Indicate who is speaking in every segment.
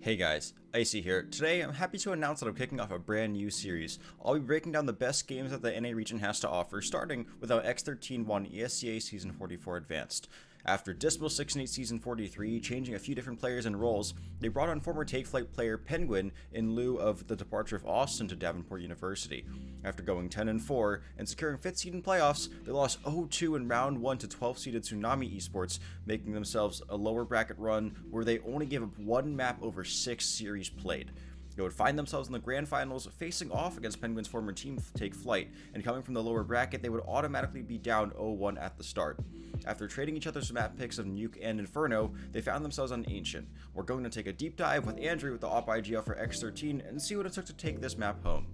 Speaker 1: Hey guys, Icy here. Today I'm happy to announce that I'm kicking off a brand new series. I'll be breaking down the best games that the NA region has to offer, starting with how X13 won ESEA Season 44 Advanced. After dismal 6-8 Season 43, changing a few different players and roles, they brought on former Takeflight player Penguin in lieu of the departure of Austin to Davenport University. After going 10-4 and securing 5th seed in playoffs, they lost 0-2 in round 1 to 12-seeded Tsunami Esports, making themselves a lower bracket run where they only gave up one map over 6 series played. They would find themselves in the Grand Finals facing off against Penguin's former team Takeflight, and coming from the lower bracket, they would automatically be down 0-1 at the start. After trading each other's map picks of Nuke and Inferno, they found themselves on Ancient. We're going to take a deep dive with Andrew with the op IGL for X13 and see what it took to take this map home.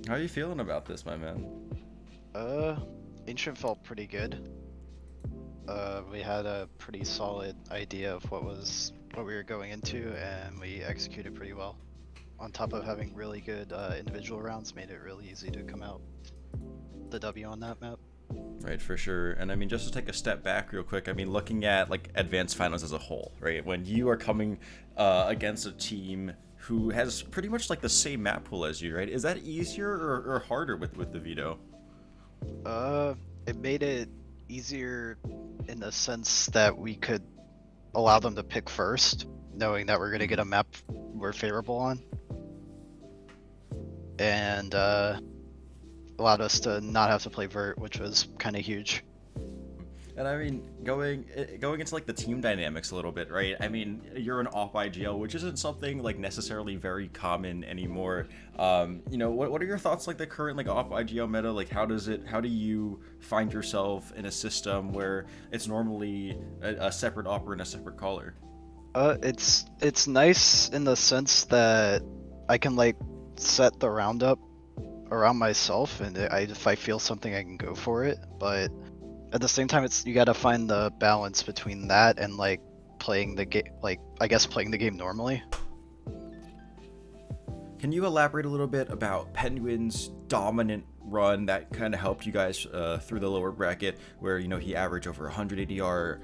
Speaker 1: How are you feeling about this, my man?
Speaker 2: Ancient felt pretty good. We had a pretty solid idea of what we were going into, and we executed pretty well. On top of having really good individual rounds, made it really easy to come out the W on that map.
Speaker 1: Right, for sure. And I mean, just to take a step back real quick, I mean, looking at like advanced finals as a whole, right? When you are coming against a team who has pretty much like the same map pool as you, right? Is that easier or harder with the veto?
Speaker 2: It made it easier in the sense that we could allow them to pick first, knowing that we're going to get a map we're favorable on. And allowed us to not have to play vert, which was kind of huge.
Speaker 1: And I mean, going into like the team dynamics a little bit, right? I mean, you're an op IGL, which isn't something like necessarily very common anymore. You know, what are your thoughts like the current like op IGL meta? Like, how do you find yourself in a system where it's normally a separate opper and a separate caller?
Speaker 2: It's nice in the sense that I can like set the roundup around myself, and if I feel something, I can go for it. But at the same time, you got to find the balance between that and like playing the game, like I guess playing the game normally.
Speaker 1: Can you elaborate a little bit about Penguin's dominant run that kind of helped you guys through the lower bracket, where you know he averaged over 100 ADR,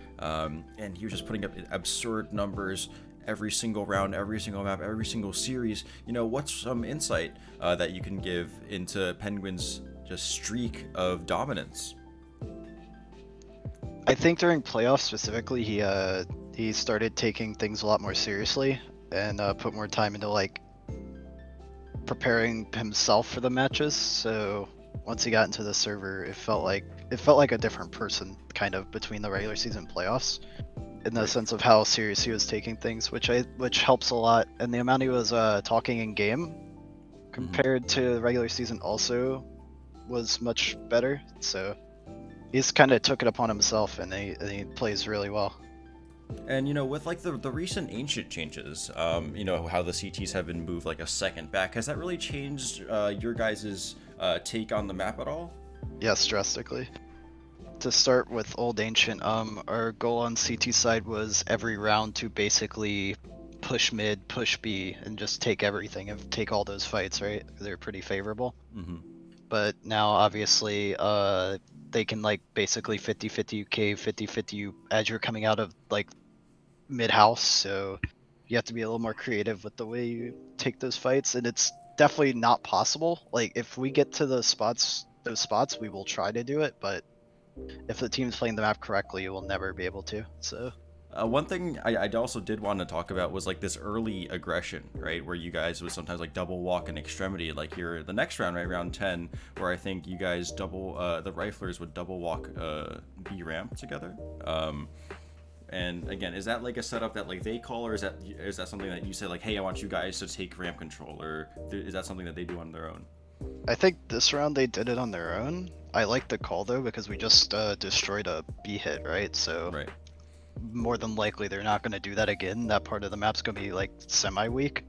Speaker 1: and he was just putting up absurd numbers every single round, every single map, every single series? You know, what's some insight that you can give into Penguin's just streak of dominance?
Speaker 2: I think during playoffs specifically, he started taking things a lot more seriously and put more time into like preparing himself for the matches. So once he got into the server, it felt like a different person kind of between the regular season and playoffs, in the sense of how serious he was taking things, which helps a lot. And the amount he was talking in game compared to the regular season also was much better. So he's kind of took it upon himself, and he plays really well.
Speaker 1: And you know, with like the recent Ancient changes, you know how the CTs have been moved like a second back, has that really changed your guys' take on the map at all?
Speaker 2: Yes, drastically. To start with old Ancient, our goal on CT side was every round to basically push mid, push B, and just take everything and take all those fights, right? They're pretty favorable. But now obviously they can like basically 50-50 you cave, 50-50 you as you're coming out of like mid house, so you have to be a little more creative with the way you take those fights, and it's definitely not possible. Like if we get to those spots, we will try to do it, but if the team's playing the map correctly, you will never be able to. So
Speaker 1: one thing I also did want to talk about was like this early aggression, right? Where you guys would sometimes like double walk an extremity, like here the next round, right, round 10, where I think you guys the riflers would double walk B ramp together. And again, is that like a setup that like they call, or is that something that you say like, hey, I want you guys to take ramp control, or is that something that they do on their own?
Speaker 2: I think this round they did it on their own. I like the call though, because we just destroyed a B hit, right? So
Speaker 1: right.
Speaker 2: More than likely they're not going to do that again. That part of the map's going to be like semi-weak.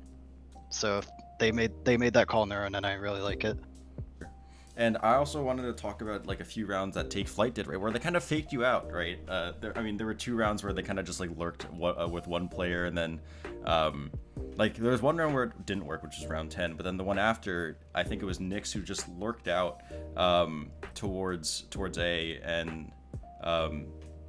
Speaker 2: So they made that call on their own, and I really like it.
Speaker 1: And I also wanted to talk about like a few rounds that Takeflight did, right, where they kind of faked you out, right? There were 2 rounds where they kind of just like lurked with one player, and then like there was one round where it didn't work, which was round 10, but then the one after, I think it was Nyx who just lurked out towards A, and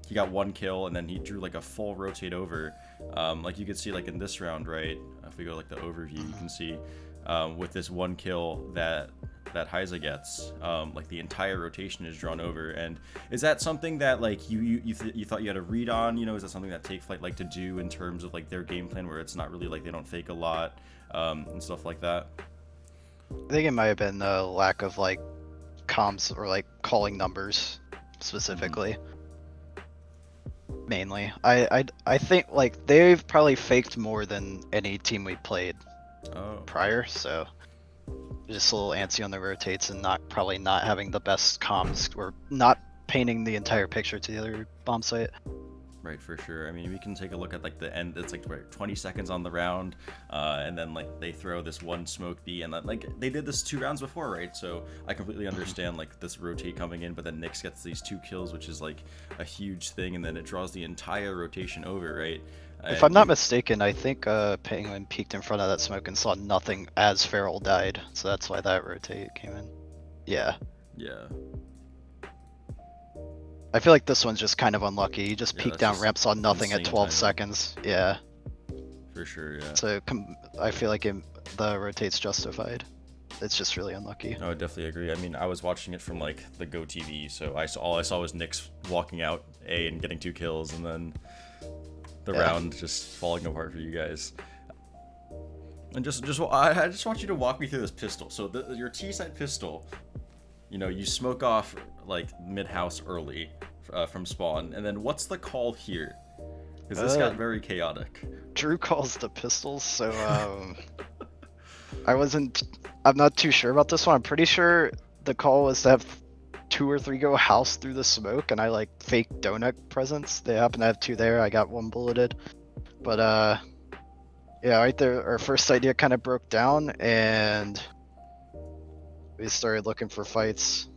Speaker 1: he got 1 kill, and then he drew like a full rotate over. Like you could see like in this round, right? if we go to like the overview, you can see with this one kill that Heiza gets, like the entire rotation is drawn over. And is that something that like you thought you had a read on? You know, is that something that Takeflight like to do in terms of like their game plan, where it's not really like they don't fake a lot and stuff like that?
Speaker 2: I think it might have been a lack of like comms or like calling numbers specifically. Mainly, I think like they've probably faked more than any team we played prior, so just a little antsy on the rotates and probably not having the best comms or not painting the entire picture to the other bomb site.
Speaker 1: Right, for sure. I mean, we can take a look at like the end. It's like 20 seconds on the round, and then like they throw this one smoke B, and then, like they did this 2 rounds before, right? So I completely understand like this rotate coming in, but then Nyx gets these 2 kills, which is like a huge thing, and then it draws the entire rotation over, right?
Speaker 2: If I'm not mistaken, I think Penguin peeked in front of that smoke and saw nothing as Feral died, so that's why that rotate came in. Yeah.
Speaker 1: Yeah.
Speaker 2: I feel like this one's just kind of unlucky. He just peeked down
Speaker 1: just
Speaker 2: ramp, saw nothing at 12
Speaker 1: timing.
Speaker 2: seconds. Yeah.
Speaker 1: For sure, yeah.
Speaker 2: So I feel like the rotate's justified. It's just really unlucky.
Speaker 1: No, I definitely agree. I mean, I was watching it from like the Go TV, so all I saw was Nyx walking out A and getting 2 kills, and then the round just falling apart for you guys. And I just want you to walk me through this pistol. So your T side pistol, you know, you smoke off like mid house early from spawn, and then what's the call here? Because this got very chaotic.
Speaker 2: Drew calls the pistols, so I'm not too sure about this one. I'm pretty sure the call was to have 2 or 3 go house through the smoke, and I like fake donut presence. They happen to have 2 there. I got 1 bulleted, but yeah, right there, our first idea kind of broke down, and we started looking for fights.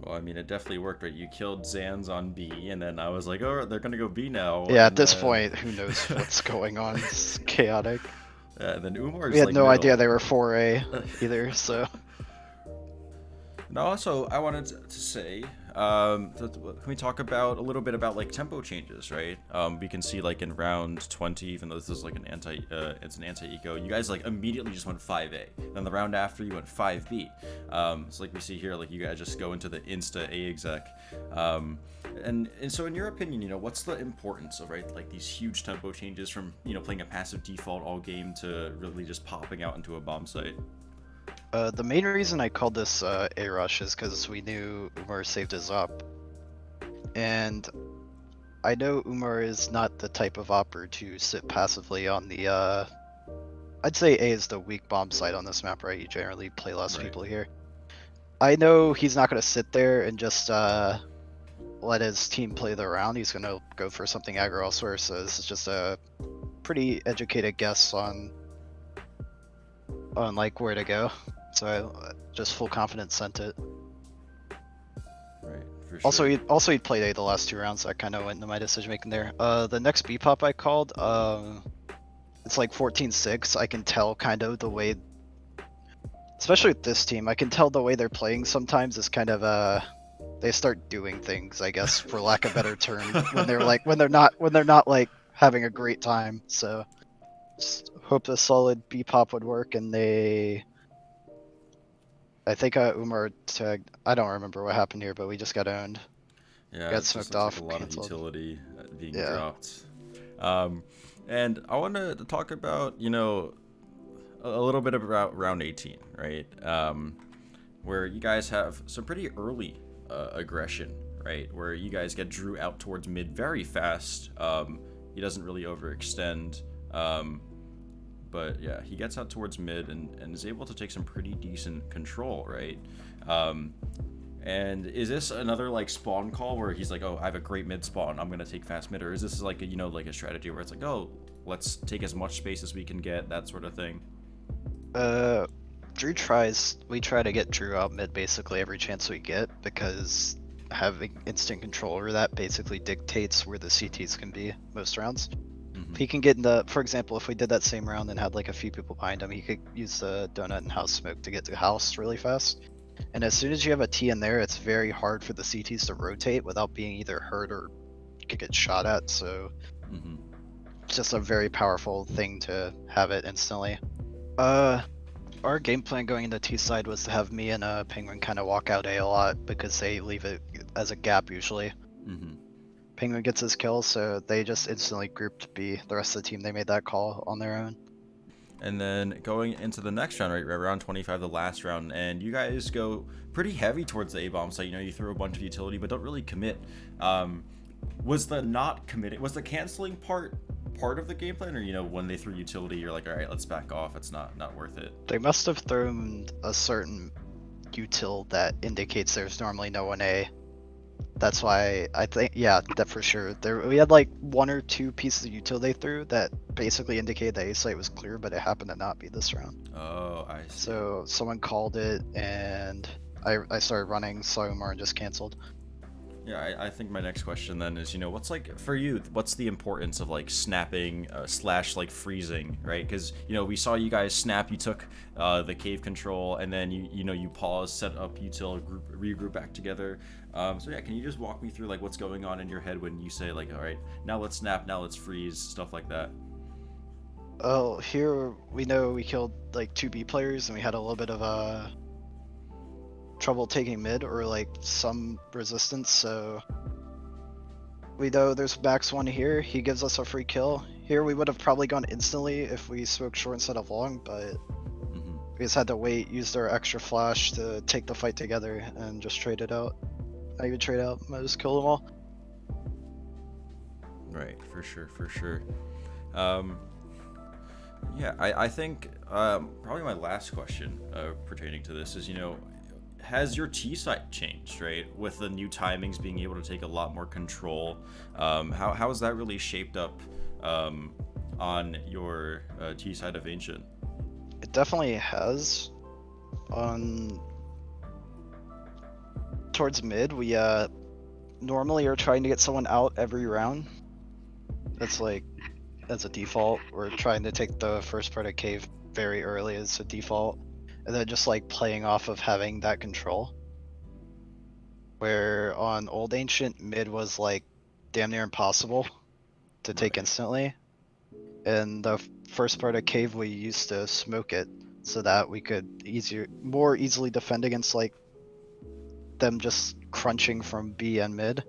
Speaker 1: Well, I mean, it definitely worked, right? You killed Zans on B, and then I was like, oh, they're gonna go B now.
Speaker 2: Yeah, at this point, who knows what's going on? It's chaotic.
Speaker 1: Yeah, and then Umar.
Speaker 2: We had no idea they were 4A either, so.
Speaker 1: And also, I wanted to say, can we talk about a little bit about like tempo changes, right? We can see like in round 20, even though this is like it's an anti-eco, you guys like immediately just went 5A. Then the round after you went 5B. So like we see here, like you guys just go into the insta A exec. And so in your opinion, you know, what's the importance of, right, like these huge tempo changes from, you know, playing a passive default all game to really just popping out into a bomb site?
Speaker 2: The main reason I called this A rush is because we knew Umar saved his op. And I know Umar is not the type of opper to sit passively on the, I'd say A is the weak bomb site on this map, right? You generally play less people here. I know he's not going to sit there and just let his team play the round. He's going to go for something aggro elsewhere, so this is just a pretty educated guess on like where to go. So I just full confidence sent it.
Speaker 1: Right, for sure.
Speaker 2: Also he played A the last 2 rounds, so I kind of went into my decision making there. The next B pop I called, it's like 14-6. I can tell kind of the way, especially with this team, I can tell the way they're playing sometimes is kind of they start doing things, I guess, for lack of a better term, when they're not like having a great time. So just hope the solid B pop would work, and I think Umar tagged. I don't remember what happened here, but we just got owned.
Speaker 1: Yeah,
Speaker 2: got smoked off.
Speaker 1: Like a lot of utility being dropped. And I want to talk about, you know, a little bit about round 18, right? Where you guys have some pretty early aggression, right? Where you guys get Drew out towards mid very fast. He doesn't really overextend. But yeah, he gets out towards mid and is able to take some pretty decent control, right? And is this another like spawn call where he's like, oh, I have a great mid spawn, I'm gonna take fast mid, or is this like a, you know, like a strategy where it's like, oh, let's take as much space as we can get, that sort of thing?
Speaker 2: We try to get Drew out mid basically every chance we get, because having instant control over that basically dictates where the CTs can be most rounds. If he can get in the, for example, if we did that same round and had like a few people behind him, he could use the donut and house smoke to get to house really fast. And as soon as you have a T in there, it's very hard for the CTs to rotate without being either hurt or could get shot at. So just a very powerful thing to have it instantly. Our game plan going into T side was to have me and Penguin kind of walk out A a lot because they leave it as a gap usually.
Speaker 1: Mm-hmm.
Speaker 2: Penguin gets his kill, so they just instantly grouped B. The rest of the team, they made that call on their own.
Speaker 1: And then going into the next round, right, round 25, the last round, and you guys go pretty heavy towards the A-bomb site. You know, you throw a bunch of utility, but don't really commit. Was the not committing, was the canceling part of the game plan, or, you know, when they threw utility, you're like, all right, let's back off, it's not worth it?
Speaker 2: They must have thrown a certain util that indicates there's normally no one A. That's why I think, yeah, that for sure. We had like 1 or 2 pieces of util they threw that basically indicated that A site was clear, but it happened to not be this round.
Speaker 1: Oh, I see.
Speaker 2: So someone called it, and I started running, saw Umar, and just canceled.
Speaker 1: Yeah, I think my next question then is, you know, what's like for you, what's the importance of like snapping slash like freezing, right? Because, you know, we saw you guys snap, you took the cave control, and then you pause, set up util, regroup back together. So yeah, can you just walk me through like what's going on in your head when you say like, all right, now let's snap, now let's freeze, stuff like that?
Speaker 2: Oh, here we know we killed like 2 B players, and we had a little bit of trouble taking mid or like some resistance, so we know there's Max 1 here. He gives us a free kill. Here we would have probably gone instantly if we smoked short instead of long, but we just had to wait, used our extra flash to take the fight together, and just trade it out. Not even trade out, I just killed them all.
Speaker 1: Right, for sure. Yeah, I think probably my last question pertaining to this is, you know, has your T site changed, right? With the new timings being able to take a lot more control, how has that really shaped up on your T side of Ancient?
Speaker 2: It definitely has. Towards mid, we normally are trying to get someone out every round. That's like, as a default. We're trying to take the first part of cave very early as a default. And then just like playing off of having that control. Where on old Ancient, mid was like damn near impossible to take instantly. And the first part of cave, we used to smoke it so that we could more easily defend against like them just crunching from B and mid.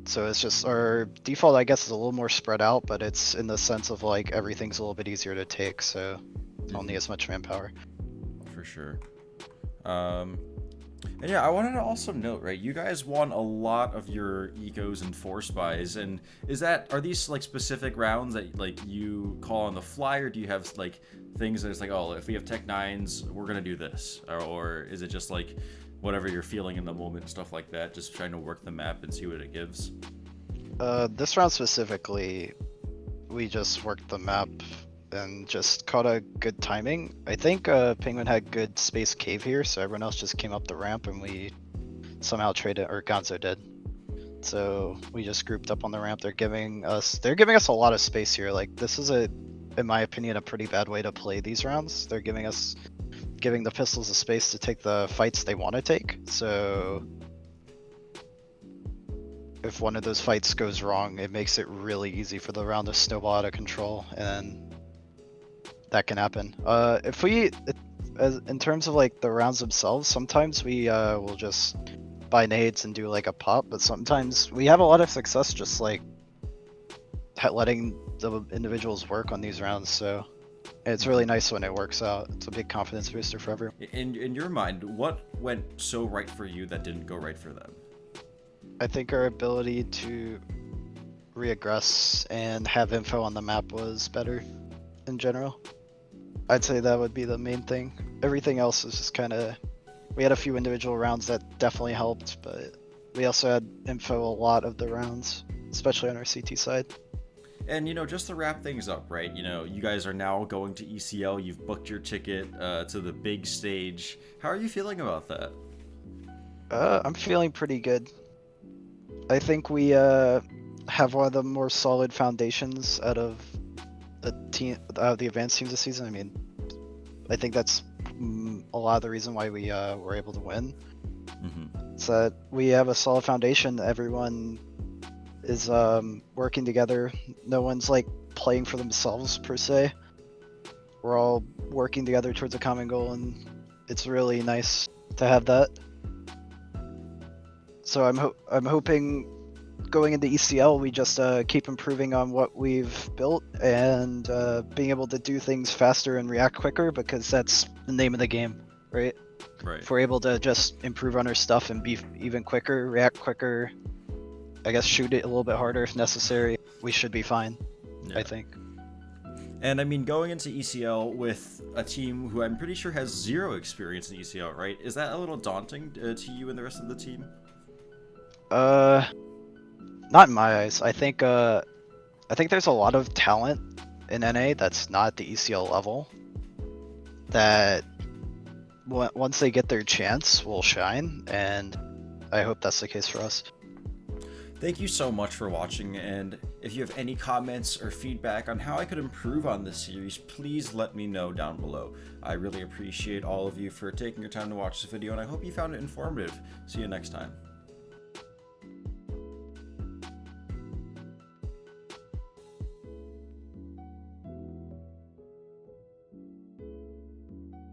Speaker 2: So it's just, our default I guess is a little more spread out, but it's in the sense of like everything's a little bit easier to take, so don't need as much manpower.
Speaker 1: For sure. And yeah, I wanted to also note, right, you guys won a lot of your ecos and force buys, and are these like specific rounds that like you call on the fly, or do you have like things that it's like, oh, if we have Tech 9s, we're gonna do this, or is it just like whatever you're feeling in the moment, stuff like that, just trying to work the map and see what it gives?
Speaker 2: This round specifically, we just worked the map and just caught a good timing. I think Penguin had good space cave here, so everyone else just came up the ramp and we somehow traded, or Gonzo did. So we just grouped up on the ramp. They're giving us a lot of space here. Like, this is in my opinion, a pretty bad way to play these rounds. They're giving the pistols a space to take the fights they want to take. So if one of those fights goes wrong, it makes it really easy for the round to snowball out of control, and that can happen. In terms of like the rounds themselves, sometimes we will just buy nades and do like a pop, but sometimes we have a lot of success just like letting the individuals work on these rounds, so it's really nice when it works out. It's a big confidence booster for everyone.
Speaker 1: In your mind, what went so right for you that didn't go right for them?
Speaker 2: I think our ability to reaggress and have info on the map was better in general. I'd say that would be the main thing. Everything else is just kind of, we had a few individual rounds that definitely helped, but we also had info a lot of the rounds, especially on our CT side.
Speaker 1: And, you know, just to wrap things up, right, you know, you guys are now going to ECL, you've booked your ticket to the big stage. How are you feeling about that?
Speaker 2: I'm feeling pretty good. I think we have one of the more solid foundations out of the advanced teams this season. I mean, I think that's a lot of the reason why we were able to win. It's that we have a solid foundation. Everyone is working together. No one's like playing for themselves per se. We're all working together towards a common goal, and it's really nice to have that. So I'm hoping going into ECL we just keep improving on what we've built and being able to do things faster and react quicker, because that's the name of the game, right?
Speaker 1: Right.
Speaker 2: If we're able to just improve on our stuff and be even quicker, react quicker, I guess shoot it a little bit harder if necessary, we should be fine,
Speaker 1: Yeah.
Speaker 2: I think.
Speaker 1: And I mean, going into ECL with a team who I'm pretty sure has zero experience in ECL, right? Is that a little daunting to you and the rest of the team?
Speaker 2: Not in my eyes. I think there's a lot of talent in NA that's not at the ECL level that once they get their chance will shine, and I hope that's the case for us.
Speaker 1: Thank you so much for watching, and if you have any comments or feedback on how I could improve on this series, please let me know down below. I really appreciate all of you for taking your time to watch this video, and I hope you found it informative. See you next time.